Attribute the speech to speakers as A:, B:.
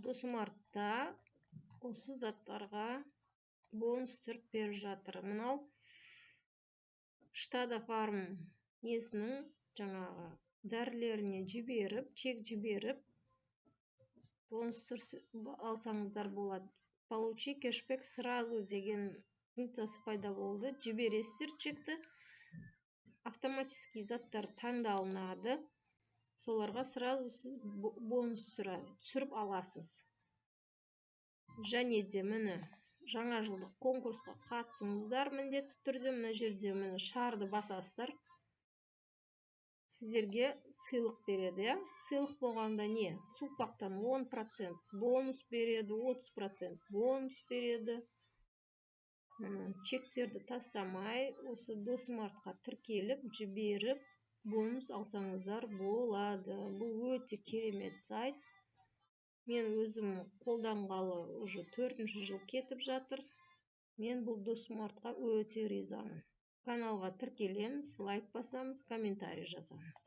A: Досмартта осы заттарға бонус түріп беріп жатыр. Мынау Штада Фарм несінің жаңағы дәрілеріне жіберіп, чек жіберіп, бонус алсаңыздар болады. Получи кэшбэк сразу деген функциясы пайда болды. Жібересіздер чекті, автоматически заттар таңдалынады. Соларға сразу сіз бонус түсіріп аласыз. Және де міне жаңа жылдық конкурсқа қатысыңыздар, міндетті түрде мына жерде міне шарды басасыздар. Сіздерге сыйлық береді, иә? Сыйлық болғанда не? Супақтан 10% бонус береді, 30% бонус береді. Чектерді тастамай, осы Досмартқа тіркеліп, жіберіп, бонус алсаңыздар болады. Бұл өте керемет сайт. Мен өзім қолданғалы уже 4-ші жыл кетіп жатыр. Мен бұл Досмартқа өте ризамын. Каналға тіркелеміз, лайк басамыз, комментарий жазамыз.